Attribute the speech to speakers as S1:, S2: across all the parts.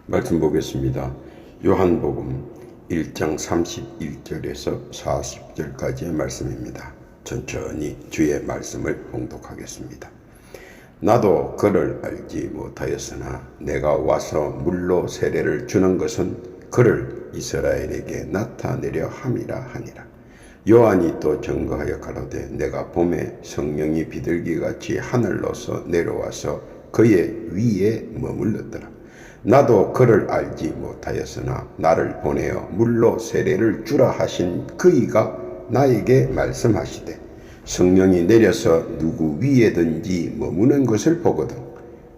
S1: 말씀 보겠습니다. 요한복음 1장 31절에서 40절까지의 말씀입니다. 천천히 주의 말씀을 봉독하겠습니다. 나도 그를 알지 못하였으나 내가 와서 물로 세례를 주는 것은 그를 이스라엘에게 나타내려 함이라 하니라. 요한이 또 증거하여 가로되 내가 봄에 성령이 비둘기같이 하늘로서 내려와서 그의 위에 머물렀더라. 나도 그를 알지 못하였으나 나를 보내어 물로 세례를 주라 하신 그이가 나에게 말씀하시되 성령이 내려서 누구 위에든지 머무는 것을 보거든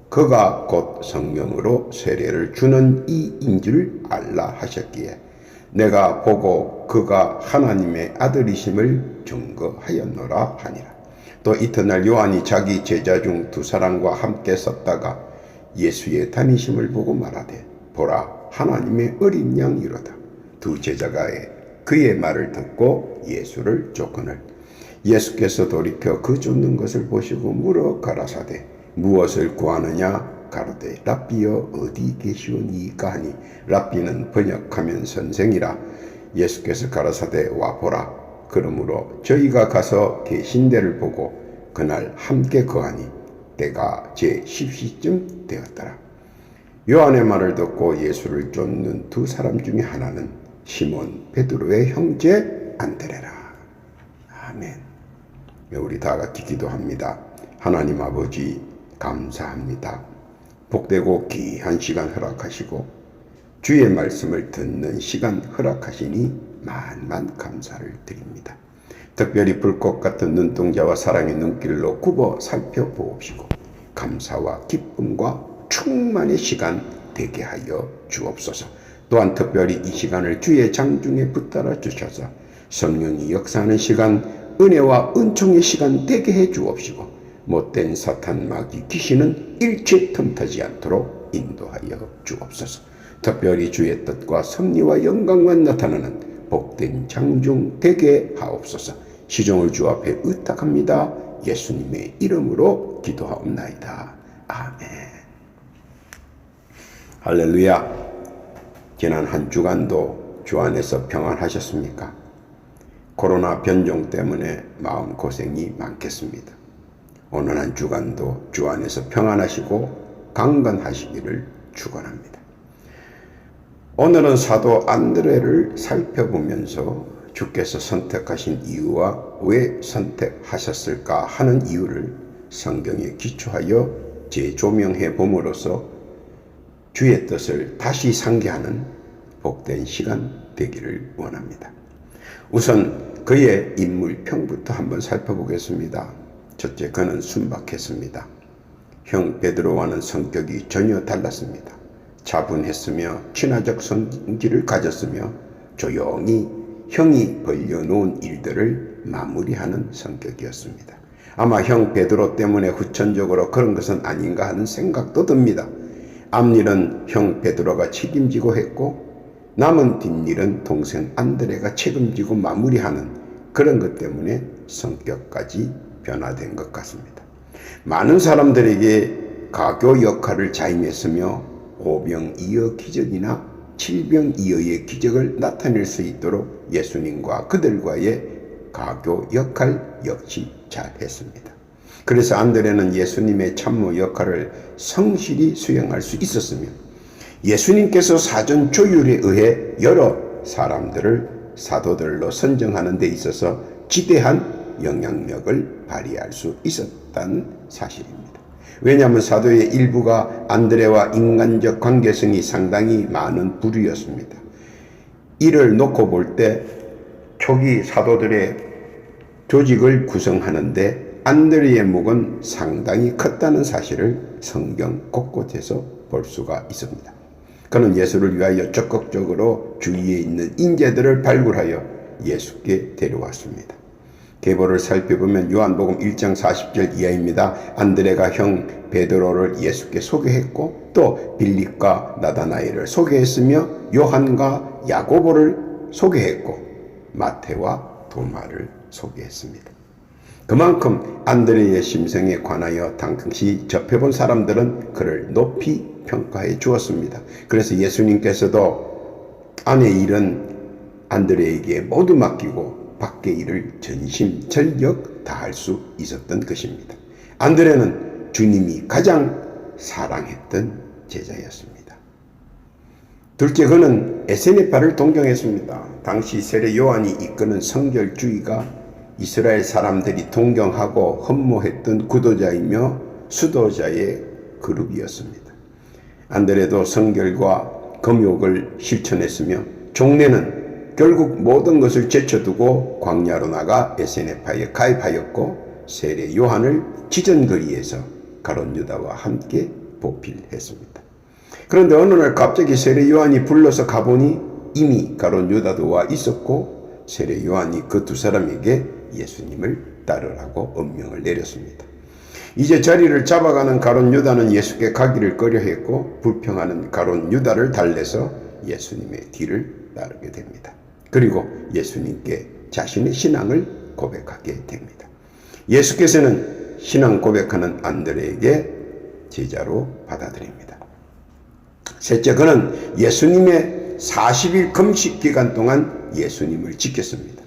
S1: 그가 곧 성령으로 세례를 주는 이인 줄 알라 하셨기에 내가 보고 그가 하나님의 아들이심을 증거하였노라 하니라. 또 이튿날 요한이 자기 제자 중 두 사람과 함께 섰다가 예수의 다니심을 보고 말하되 보라 하나님의 어린 양이로다. 두 제자가 그의 말을 듣고 예수를 쫓거늘 예수께서 돌이켜 그 쫓는 것을 보시고 물어 가라사대 무엇을 구하느냐 가로되 랍비여 어디 계시오니이까 하니 랍비는 번역하면 선생이라. 예수께서 가라사대 와 보라. 그러므로 저희가 가서 계신 데를 보고 그날 함께 거하니 때가 제 10시쯤 되었더라. 요한의 말을 듣고 예수를 쫓는 두 사람 중에 하나는 시몬 베드로의 형제 안드레라. 아멘. 우리 다 같이 기도합니다. 하나님 아버지 감사합니다. 복되고 귀한 시간 허락하시고 주의 말씀을 듣는 시간 허락하시니 만만 감사를 드립니다. 특별히 불꽃 같은 눈동자와 사랑의 눈길로 굽어 살펴보옵시고 감사와 기쁨과 충만의 시간 되게 하여 주옵소서. 또한 특별히 이 시간을 주의 장중에 붙들어 주셔서 성령이 역사하는 시간, 은혜와 은총의 시간 되게 해 주옵시고 못된 사탄 마귀 귀신은 일체 틈타지 않도록 인도하여 주옵소서. 특별히 주의 뜻과 섭리와 영광만 나타나는 복된 장중 되게 하옵소서. 시종을 주 앞에 의탁합니다. 예수님의 이름으로 기도하옵나이다. 아멘. 할렐루야. 지난 한 주간도 주 안에서 평안하셨습니까? 코로나 변종 때문에 마음고생이 많겠습니다. 오늘 한 주간도 주 안에서 평안하시고 강건하시기를 축원합니다. 오늘은 사도 안드레를 살펴보면서 주께서 선택하신 이유와 왜 선택하셨을까 하는 이유를 성경에 기초하여 재조명해 봄으로써 주의 뜻을 다시 상기하는 복된 시간 되기를 원합니다. 우선 그의 인물평부터 한번 살펴보겠습니다. 첫째, 그는 순박했습니다. 형 베드로와는 성격이 전혀 달랐습니다. 차분했으며 친화적 성질을 가졌으며 조용히 형이 벌려놓은 일들을 마무리하는 성격이었습니다. 아마 형 베드로 때문에 후천적으로 그런 것은 아닌가 하는 생각도 듭니다. 앞일은 형 베드로가 책임지고 했고 남은 뒷일은 동생 안드레가 책임지고 마무리하는 그런 것 때문에 성격까지 변화된 것 같습니다. 많은 사람들에게 가교 역할을 자임했으며 오병이어 기적이나 칠병이어의 기적을 나타낼 수 있도록 예수님과 그들과의 가교 역할 역시 잘했습니다. 그래서 안드레는 예수님의 참모 역할을 성실히 수행할 수 있었으며 예수님께서 사전 조율에 의해 여러 사람들을 사도들로 선정하는 데 있어서 지대한 영향력을 발휘할 수 있었다는 사실입니다. 왜냐하면 사도의 일부가 안드레와 인간적 관계성이 상당히 많은 부류였습니다. 이를 놓고 볼 때 초기 사도들의 조직을 구성하는데 안드레의 묵은 상당히 컸다는 사실을 성경 곳곳에서 볼 수가 있습니다. 그는 예수를 위하여 적극적으로 주위에 있는 인재들을 발굴하여 예수께 데려왔습니다. 계보를 살펴보면 요한복음 1장 40절 이하입니다. 안드레가 형 베드로를 예수께 소개했고 또 빌립과 나다나엘을 소개했으며 요한과 야고보를 소개했고 마태와 도마를 소개했습니다. 그만큼 안드레의 심성에 관하여 당시 접해본 사람들은 그를 높이 평가해 주었습니다. 그래서 예수님께서도 안의 일은 안드레에게 모두 맡기고 밖의 일을 전심전력 다할 수 있었던 것입니다. 안드레는 주님이 가장 사랑했던 제자였습니다. 둘째, 그는 에세네파를 동경했습니다. 당시 세례 요한이 이끄는 성결주의가 이스라엘 사람들이 동경하고 흠모했던 구도자이며 수도자의 그룹이었습니다. 안드레도 성결과 금욕을 실천했으며 종래는 결국 모든 것을 제쳐두고 광야로 나가 에세네파에 가입하였고 세례 요한을 지전거리에서 가룟 유다와 함께 보필했습니다. 그런데 어느 날 갑자기 세례 요한이 불러서 가보니 이미 가룟 유다도 와 있었고 세례 요한이 그 두 사람에게 예수님을 따르라고 엄명을 내렸습니다. 이제 자리를 잡아가는 가룟 유다는 예수께 가기를 꺼려했고 불평하는 가룟 유다를 달래서 예수님의 뒤를 따르게 됩니다. 그리고 예수님께 자신의 신앙을 고백하게 됩니다. 예수께서는 신앙 고백하는 안드레에게 제자로 받아들입니다. 셋째, 그는 예수님의 40일 금식 기간 동안 예수님을 지켰습니다.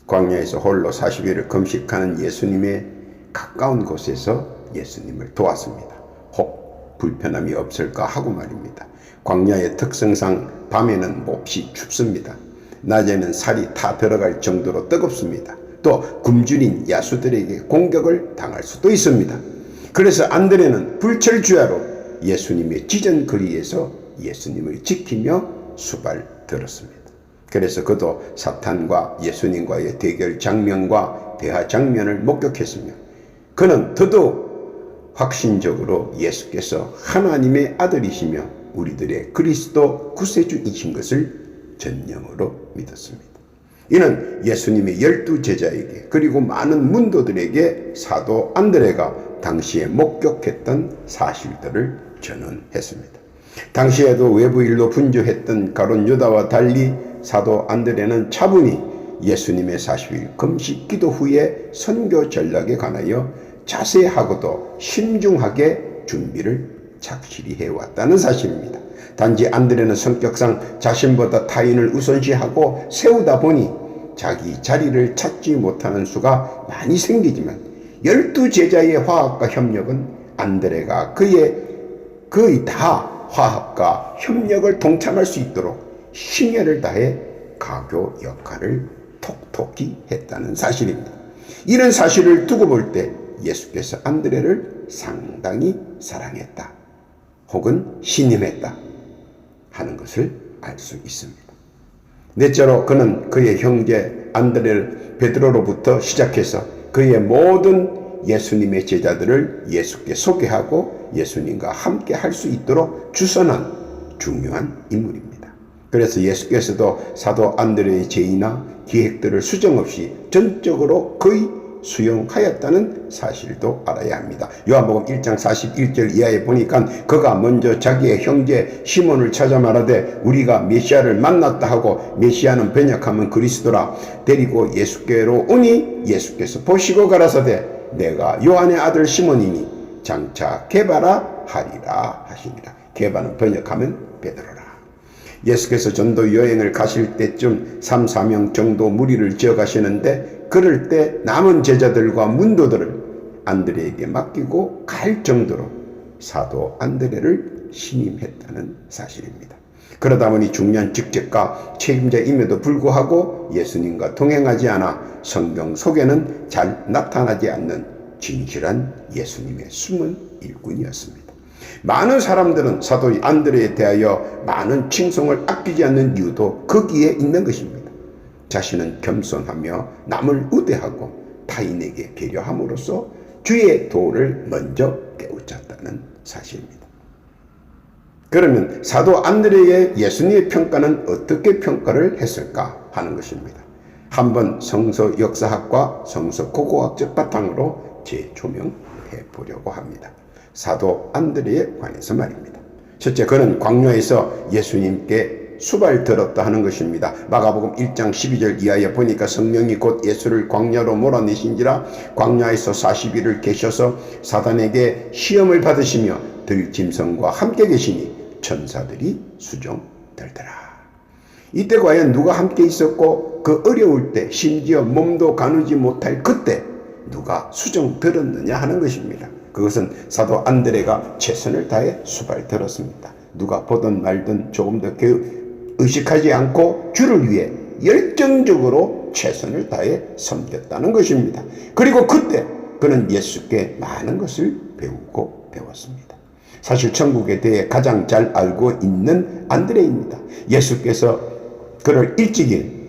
S1: 광야에서 홀로 40일을 금식하는 예수님의 가까운 곳에서 예수님을 도왔습니다. 혹 불편함이 없을까 하고 말입니다. 광야의 특성상 밤에는 몹시 춥습니다. 낮에는 살이 타 들어갈 정도로 뜨겁습니다. 또 굶주린 야수들에게 공격을 당할 수도 있습니다. 그래서 안드레는 불철주야로 예수님의 지전거리에서 예수님을 지키며 수발들었습니다. 그래서 그도 사탄과 예수님과의 대결 장면과 대화 장면을 목격했으며 그는 더더욱 확신적으로 예수께서 하나님의 아들이시며 우리들의 그리스도 구세주이신 것을 전념으로 믿었습니다. 이는 예수님의 12 제자에게 그리고 많은 문도들에게 사도 안드레가 당시에 목격했던 사실들을 전언했습니다. 당시에도 외부 일로 분주했던 가룟 유다와 달리 사도 안드레는 차분히 예수님의 40일 금식 기도 후에 선교 전략에 관하여 자세하고도 신중하게 준비를 착실히 해왔다는 사실입니다. 단지 안드레는 성격상 자신보다 타인을 우선시하고 세우다 보니 자기 자리를 찾지 못하는 수가 많이 생기지만 12 제자의 화합과 협력은 안드레가 거의 다 화합과 협력을 동참할 수 있도록 심혈을 다해 가교 역할을 톡톡히 했다는 사실입니다. 이런 사실을 두고 볼 때 예수께서 안드레를 상당히 사랑했다 혹은 신임했다 하는 것을 알 수 있습니다. 넷째로 그는 그의 형제 안드레를 베드로로부터 시작해서 그의 모든 예수님의 제자들을 예수께 소개하고 예수님과 함께 할 수 있도록 주선한 중요한 인물입니다. 그래서 예수께서도 사도 안드레의 제의나 기획들을 수정없이 전적으로 거의 수용하였다는 사실도 알아야 합니다. 요한복음 1장 41절 이하에 보니까 그가 먼저 자기의 형제 시몬을 찾아 말하되 우리가 메시아를 만났다 하고 메시아는 번역하면 그리스도라 데리고 예수께로 오니 예수께서 보시고 가라사대 내가 요한의 아들 시몬이니 장차 게바라 하리라 하시니라. 게바는 번역하면 베드로라. 예수께서 전도 여행을 가실 때쯤 3, 4명 정도 무리를 지어 가시는데 그럴 때 남은 제자들과 문도들을 안드레에게 맡기고 갈 정도로 사도 안드레를 신임했다는 사실입니다. 그러다 보니 중요한 직책과 책임자임에도 불구하고 예수님과 동행하지 않아 성경 속에는 잘 나타나지 않는 진실한 예수님의 숨은 일꾼이었습니다. 많은 사람들은 사도 안드레에 대하여 많은 칭송을 아끼지 않는 이유도 거기에 있는 것입니다. 자신은 겸손하며 남을 우대하고 타인에게 배려함으로써 주의 도를 먼저 깨우쳤다는 사실입니다. 그러면 사도 안드레의 예수님의 평가는 어떻게 평가를 했을까 하는 것입니다. 한번 성서 역사학과 성서 고고학적 바탕으로 재조명해 보려고 합니다. 사도 안드레에 관해서 말입니다. 첫째, 그는 광야에서 예수님께 수발 들었다 하는 것입니다. 마가복음 1장 12절 이하에 보니까 성령이 곧 예수를 광야로 몰아내신지라 광야에서 40일을 계셔서 사단에게 시험을 받으시며 들짐승과 함께 계시니 천사들이 수종들더라. 이때 과연 누가 함께 있었고 그 어려울 때 심지어 몸도 가누지 못할 그때 누가 수종들었느냐 하는 것입니다. 그것은 사도 안드레가 최선을 다해 수발 들었습니다. 누가 보든 말든 조금 더 의식하지 않고 주를 위해 열정적으로 최선을 다해 섬겼다는 것입니다. 그리고 그때 그는 예수께 많은 것을 배우고 배웠습니다. 사실 천국에 대해 가장 잘 알고 있는 안드레입니다. 예수께서 그를 일찍이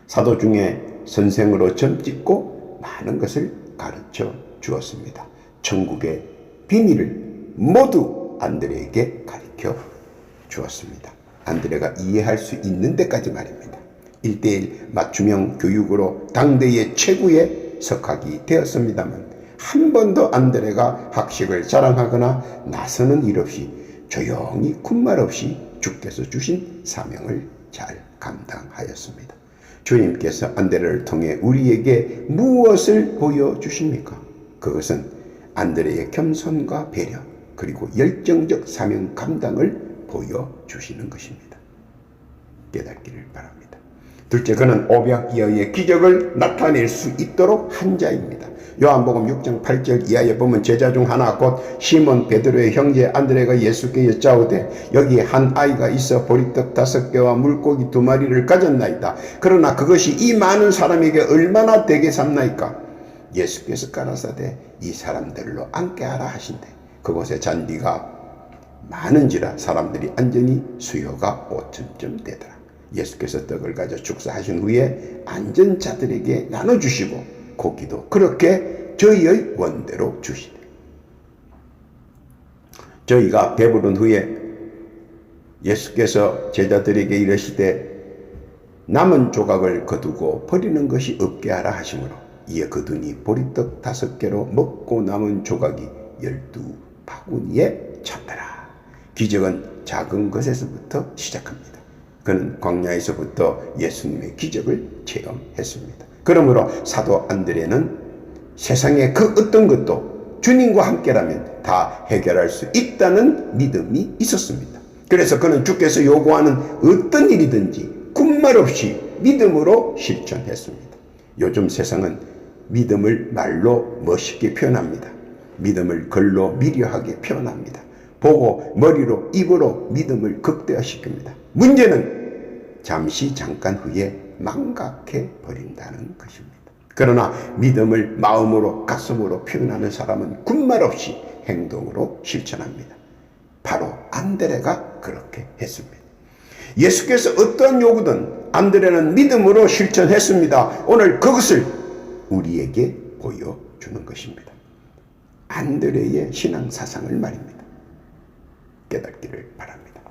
S1: 사도 중에 선생으로 점찍고 많은 것을 가르쳐 주었습니다. 천국의 비밀을 모두 안드레에게 가르쳐 주었습니다. 안드레가 이해할 수 있는 데까지 말입니다. 1:1 맞춤형 교육으로 당대의 최고의 석학이 되었습니다만 한 번도 안드레가 학식을 자랑하거나 나서는 일 없이 조용히 군말 없이 주께서 주신 사명을 잘 감당하였습니다. 주님께서 안드레를 통해 우리에게 무엇을 보여주십니까? 그것은 안드레의 겸손과 배려 그리고 열정적 사명 감당을 보여주시는 것입니다. 깨닫기를 바랍니다. 둘째, 그는 오병이어의 기적을 나타낼 수 있도록 한 자입니다. 요한복음 6장 8절 이하에 보면 제자 중 하나 곧 시몬 베드로의 형제 안드레가 예수께 여짜오되 여기 한 아이가 있어 보리떡 5개와 물고기 2마리를 가졌나이다. 그러나 그것이 이 많은 사람에게 얼마나 되게 삼나이까? 예수께서 가라사대 이 사람들로 앉게 하라 하신대. 그곳에 잔디가 많은지라 사람들이 앉으니 수요가 5천쯤 되더라. 예수께서 떡을 가져 축사하신 후에 앉은 자들에게 나눠주시고 고기도 그렇게 저희의 원대로 주시되 저희가 배부른 후에 예수께서 제자들에게 이르시되 남은 조각을 거두고 버리는 것이 없게 하라 하시므로 이에 거두니 보리떡 5개로 먹고 남은 조각이 12바구니에 찼더라. 기적은 작은 것에서부터 시작합니다. 그는 광야에서부터 예수님의 기적을 체험했습니다. 그러므로 사도 안드레는 세상의 그 어떤 것도 주님과 함께라면 다 해결할 수 있다는 믿음이 있었습니다. 그래서 그는 주께서 요구하는 어떤 일이든지 군말 없이 믿음으로 실천했습니다. 요즘 세상은 믿음을 말로 멋있게 표현합니다. 믿음을 글로 미려하게 표현합니다. 보고 머리로 입으로 믿음을 극대화시킵니다. 문제는 잠깐 후에 망각해 버린다는 것입니다. 그러나 믿음을 마음으로 가슴으로 표현하는 사람은 군말 없이 행동으로 실천합니다. 바로 안드레가 그렇게 했습니다. 예수께서 어떠한 요구든 안드레는 믿음으로 실천했습니다. 오늘 그것을 우리에게 보여주는 것입니다. 안드레의 신앙 사상을 말입니다. 깨닫기를 바랍니다.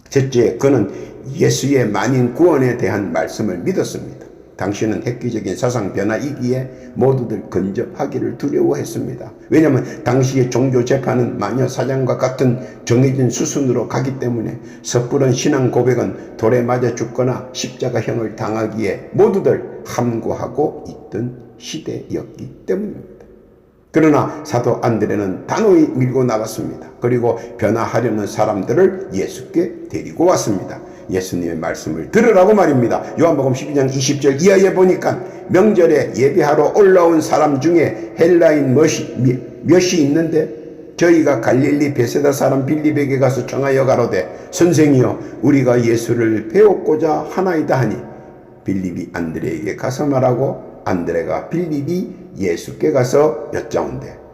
S1: 셋째, 그는 예수의 만인 구원에 대한 말씀을 믿었습니다. 당시는 획기적인 사상 변화이기에 모두들 근접하기를 두려워했습니다. 왜냐하면 당시의 종교 재판은 마녀 사장과 같은 정해진 수순으로 가기 때문에 섣부른 신앙 고백은 돌에 맞아 죽거나 십자가형을 당하기에 모두들 함구하고 있던 시대였기 때문입니다. 그러나 사도 안드레는 단호히 밀고 나갔습니다. 그리고 변화하려는 사람들을 예수께 데리고 왔습니다. 예수님의 말씀을 들으라고 말입니다. 요한복음 12장 20절 이하에 보니까 명절에 예배하러 올라온 사람 중에 헬라인 몇이 있는데 저희가 갈릴리 베세다 사람 빌립에게 가서 청하여 가로되 선생이여 우리가 예수를 배웠고자 하나이다 하니 빌립이 안드레에게 가서 말하고 안드레가 빌립이 예수께 가서 여짜온대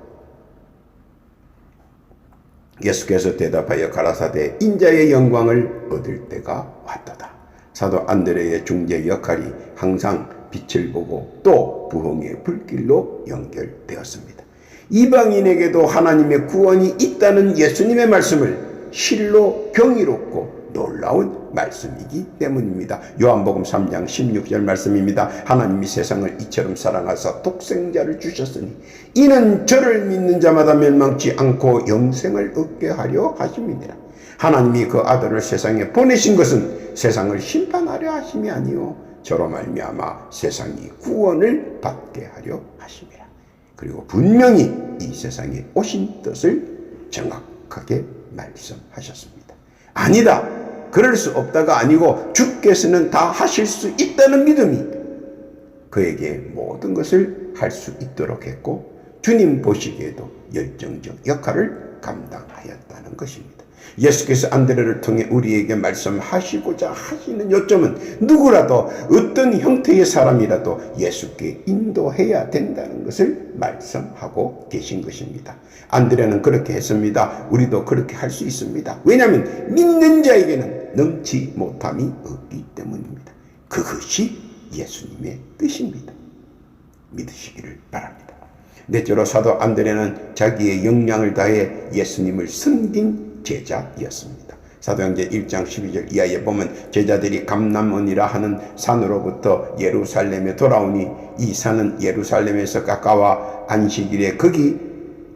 S1: 예수께서 대답하여 가라사대 인자의 영광을 얻을 때가 왔도다. 사도 안드레의 중재 역할이 항상 빛을 보고 또 부흥의 불길로 연결되었습니다. 이방인에게도 하나님의 구원이 있다는 예수님의 말씀을 실로 경이롭고 놀라운 말씀이기 때문입니다. 요한복음 3장 16절 말씀입니다. 하나님이 세상을 이처럼 사랑하사 독생자를 주셨으니 이는 저를 믿는 자마다 멸망치 않고 영생을 얻게 하려 하심이니라. 하나님이 그 아들을 세상에 보내신 것은 세상을 심판하려 하심이 아니요 저로 말미암아 세상이 구원을 받게 하려 하심이라. 그리고 분명히 이 세상에 오신 뜻을 정확하게 말씀하셨습니다. 아니다, 그럴 수 없다가 아니고 주께서는 다 하실 수 있다는 믿음이 그에게 모든 것을 할 수 있도록 했고, 주님 보시기에도 열정적 역할을 감당하였다는 것입니다. 예수께서 안드레를 통해 우리에게 말씀하시고자 하시는 요점은 누구라도 어떤 형태의 사람이라도 예수께 인도해야 된다는 것을 말씀하고 계신 것입니다. 안드레는 그렇게 했습니다. 우리도 그렇게 할 수 있습니다. 왜냐하면 믿는 자에게는 능치 못함이 없기 때문입니다. 그것이 예수님의 뜻입니다. 믿으시기를 바랍니다. 넷째로 사도 안드레는 자기의 역량을 다해 예수님을 섬긴 제자였습니다. 사도행전 1장 12절 이하에 보면 제자들이 감람원이라 하는 산으로부터 예루살렘에 돌아오니 이 산은 예루살렘에서 가까워 안식일에 거기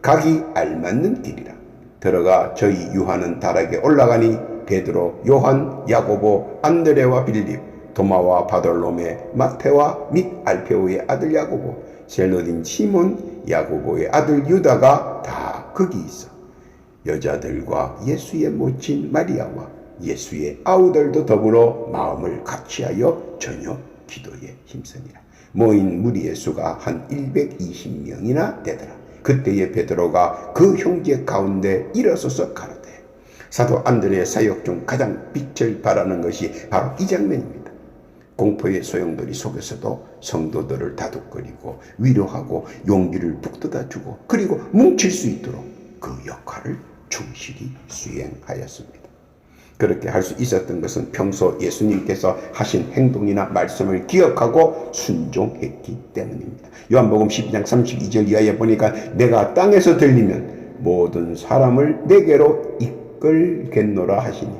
S1: 가기 알맞는 길이라. 들어가 저희 유하는 다락에 올라가니 베드로, 요한, 야고보, 안드레와 빌립, 도마와 바돌로메, 마테와 및 알페오의 아들 야고보, 셀로딘 시몬, 야고보의 아들 유다가 다 거기 있어 여자들과 예수의 모친 마리아와 예수의 아우들도 더불어 마음을 같이하여 저녁 기도에 힘쓰니라. 모인 무리의 수가 한 120명이나 되더라. 그때에 베드로가 그 형제 가운데 일어서서 가로되. 사도 안드레의 사역 중 가장 빛을 발하는 것이 바로 이 장면입니다. 공포의 소용돌이 속에서도 성도들을 다독거리고 위로하고 용기를 북돋아주고 그리고 뭉칠 수 있도록 그 역할을 충실히 수행하였습니다. 그렇게 할 수 있었던 것은 평소 예수님께서 하신 행동이나 말씀을 기억하고 순종했기 때문입니다. 요한복음 12장 32절 이하에 보니까 내가 땅에서 들리면 모든 사람을 내게로 이끌겠노라 하시니,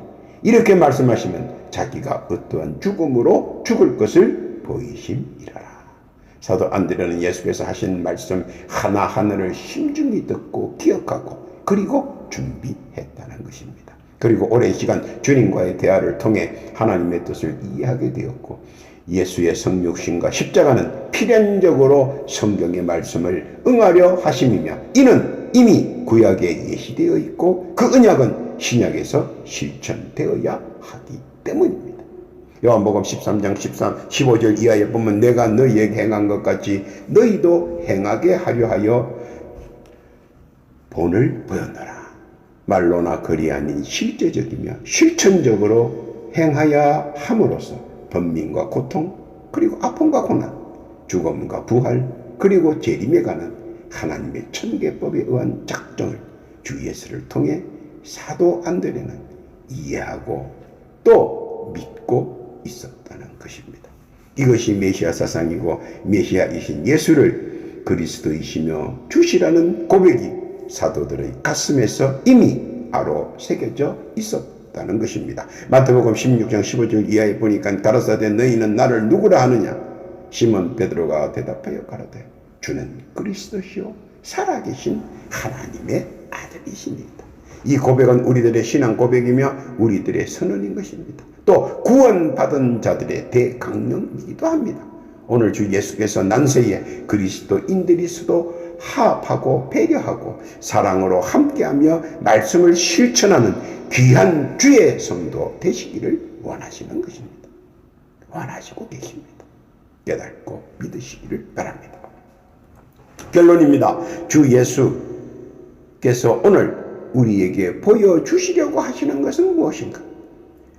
S1: 이렇게 말씀하시면 자기가 어떠한 죽음으로 죽을 것을 보이심이라라. 사도 안드레는 예수께서 하신 말씀 하나하나를 심중히 듣고 기억하고 그리고 준비했다는 것입니다. 그리고 오랜 시간 주님과의 대화를 통해 하나님의 뜻을 이해하게 되었고, 예수의 성육신과 십자가는 필연적으로 성경의 말씀을 응하려 하심이며 이는 이미 구약에 예시되어 있고 그 언약은 신약에서 실천되어야 하기 때문입니다. 요한복음 13장 15절 이하에 보면 내가 너희에게 행한 것 같이 너희도 행하게 하려 하여 본을 보였노라. 말로나 글이 아닌 실제적이며 실천적으로 행하여 함으로써 번민과 고통, 그리고 아픔과 고난, 죽음과 부활, 그리고 재림에 관한 하나님의 천계법에 의한 작정을 주 예수를 통해 사도 안드레는 이해하고 또 믿고 있었다는 것입니다. 이것이 메시아 사상이고 메시아이신 예수를 그리스도이시며 주시라는 고백이 사도들의 가슴에서 이미 아로 새겨져 있었다는 것입니다. 마태복음 16장 15절 이하에 보니까 가라사대 너희는 나를 누구라 하느냐? 시몬 베드로가 대답하여 가라되 주는 그리스도시요 살아계신 하나님의 아들이십니다. 이 고백은 우리들의 신앙 고백이며 우리들의 선언인 것입니다. 또 구원받은 자들의 대강령이기도 합니다. 오늘 주 예수께서 난세에 그리스도인들이 서도 화합하고 배려하고 사랑으로 함께하며 말씀을 실천하는 귀한 주의 성도 되시기를 원하시는 것입니다. 원하시고 계십니다. 깨닫고 믿으시기를 바랍니다. 결론입니다. 주 예수께서 오늘 우리에게 보여주시려고 하시는 것은 무엇인가?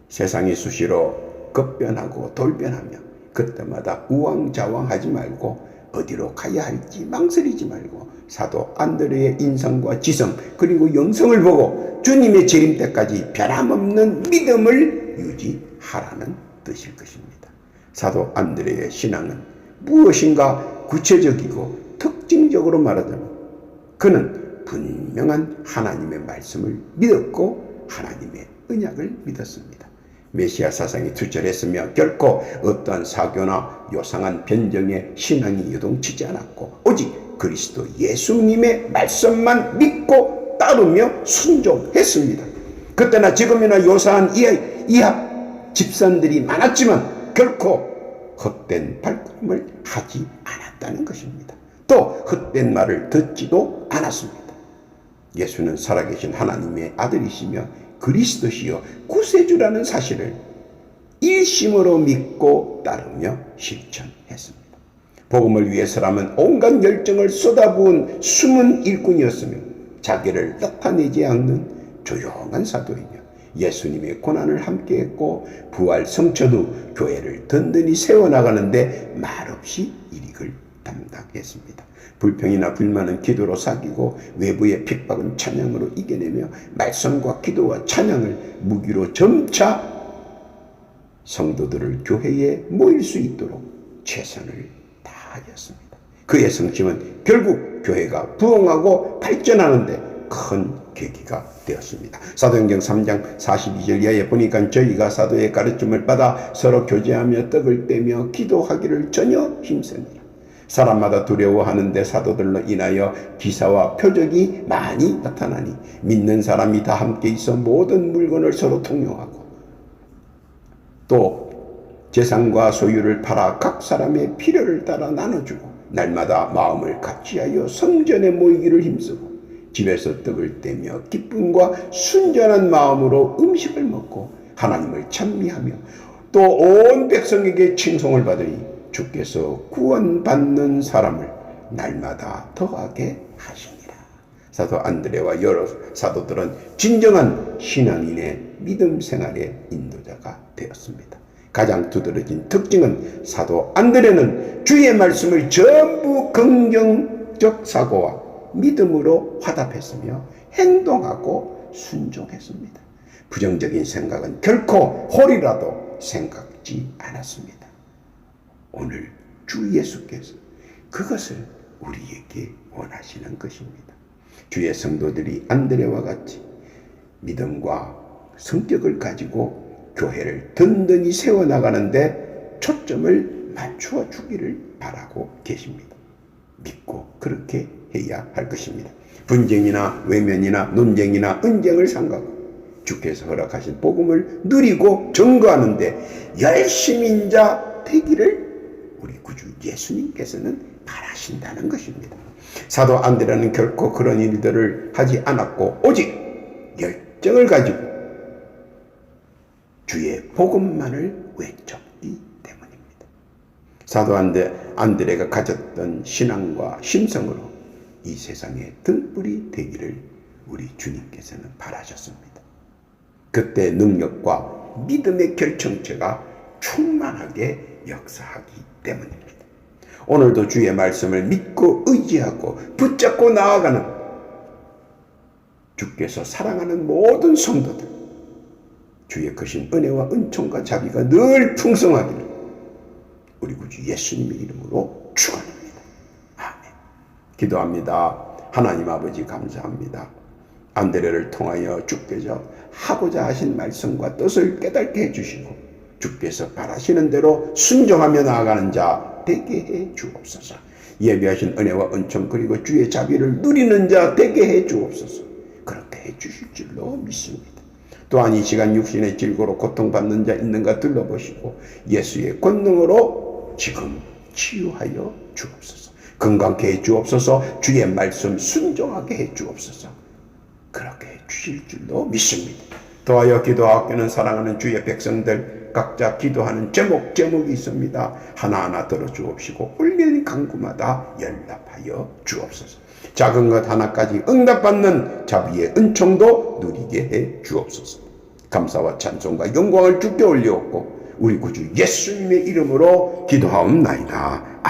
S1: 세상이 수시로 급변하고 돌변하며 그때마다 우왕좌왕하지 말고 어디로 가야 할지 망설이지 말고 사도 안드레의 인성과 지성 그리고 영성을 보고 주님의 재림 때까지 변함없는 믿음을 유지하라는 뜻일 것입니다. 사도 안드레의 신앙은 무엇인가 구체적이고 특징적으로 말하자면 그는 분명한 하나님의 말씀을 믿었고 하나님의 언약을 믿었습니다. 메시아 사상이 투철했으며 결코 어떠한 사교나 요상한 변정에 신앙이 요동치지 않았고 오직 그리스도 예수님의 말씀만 믿고 따르며 순종했습니다. 그때나 지금이나 요사한 이합 집산들이 많았지만 결코 헛된 발걸음을 하지 않았다는 것입니다. 또 헛된 말을 듣지도 않았습니다. 예수는 살아계신 하나님의 아들이시며 그리스도시여 구세주라는 사실을 일심으로 믿고 따르며 실천했습니다. 복음을 위해서라면 온갖 열정을 쏟아부은 숨은 일꾼이었으며 자기를 나타내지 않는 조용한 사도이며 예수님의 고난을 함께했고 부활 성천 후 교회를 든든히 세워나가는데 말없이 일익을 담당했습니다. 불평이나 불만은 기도로 사귀고 외부의 핍박은 찬양으로 이겨내며 말씀과 기도와 찬양을 무기로 점차 성도들을 교회에 모일 수 있도록 최선을 다하였습니다. 그의 성심은 결국 교회가 부흥하고 발전하는데 큰 계기가 되었습니다. 사도행전 3장 42절 이하에 보니까 저희가 사도의 가르침을 받아 서로 교제하며 떡을 떼며 기도하기를 전혀 힘쓰니라. 사람마다 두려워하는데 사도들로 인하여 기사와 표적이 많이 나타나니 믿는 사람이 다 함께 있어 모든 물건을 서로 통용하고 또 재산과 소유를 팔아 각 사람의 필요를 따라 나눠주고 날마다 마음을 같이하여 성전에 모이기를 힘쓰고 집에서 떡을 떼며 기쁨과 순전한 마음으로 음식을 먹고 하나님을 찬미하며 또 온 백성에게 칭송을 받으니 주께서 구원받는 사람을 날마다 더하게 하시니라. 사도 안드레와 여러 사도들은 진정한 신앙인의 믿음 생활의 인도자가 되었습니다. 가장 두드러진 특징은 사도 안드레는 주의 말씀을 전부 긍정적 사고와 믿음으로 화답했으며 행동하고 순종했습니다. 부정적인 생각은 결코 홀이라도 생각지 않았습니다. 오늘 주 예수께서 그것을 우리에게 원하시는 것입니다. 주의 성도들이 안드레와 같이 믿음과 성격을 가지고 교회를 든든히 세워나가는데 초점을 맞추어 주기를 바라고 계십니다. 믿고 그렇게 해야 할 것입니다. 분쟁이나 외면이나 논쟁이나 언쟁을 삼가고 주께서 허락하신 복음을 누리고 증거하는데 열심인자 되기를 우리 구주 예수님께서는 바라신다는 것입니다. 사도 안드레는 결코 그런 일들을 하지 않았고 오직 열정을 가지고 주의 복음만을 외쳤기 때문입니다. 사도 안드레가 가졌던 신앙과 심성으로 이 세상에 등불이 되기를 우리 주님께서는 바라셨습니다. 그때 능력과 믿음의 결정체가 충만하게 역사하기 때문입니다. 오늘도 주의 말씀을 믿고 의지하고 붙잡고 나아가는 주께서 사랑하는 모든 성도들 주의 크신 은혜와 은총과 자비가 늘 풍성하기를 우리 구주 예수님의 이름으로 축원합니다. 아멘. 기도합니다. 하나님 아버지 감사합니다. 안드레를 통하여 주께서 하고자 하신 말씀과 뜻을 깨닫게 해주시고 주께서 바라시는 대로 순종하며 나아가는 자 되게 해 주옵소서. 예비하신 은혜와 은총 그리고 주의 자비를 누리는 자 되게 해 주옵소서. 그렇게 해 주실 줄로 믿습니다. 또한 이 시간 육신의 질고로 고통받는 자 있는가 둘러보시고 예수의 권능으로 지금 치유하여 주옵소서. 건강케 해 주옵소서. 주의 말씀 순종하게 해 주옵소서. 그렇게 해 주실 줄로 믿습니다. 도하여 기도하기는 사랑하는 주의 백성들 각자 기도하는 제목이 있습니다. 하나하나 들어주옵시고 울린 간구마다 연락하여 주옵소서. 작은 것 하나까지 응답받는 자비의 은총도 누리게 해 주옵소서. 감사와 찬송과 영광을 주께 올려옵고 우리 구주 예수님의 이름으로 기도하옵나이다.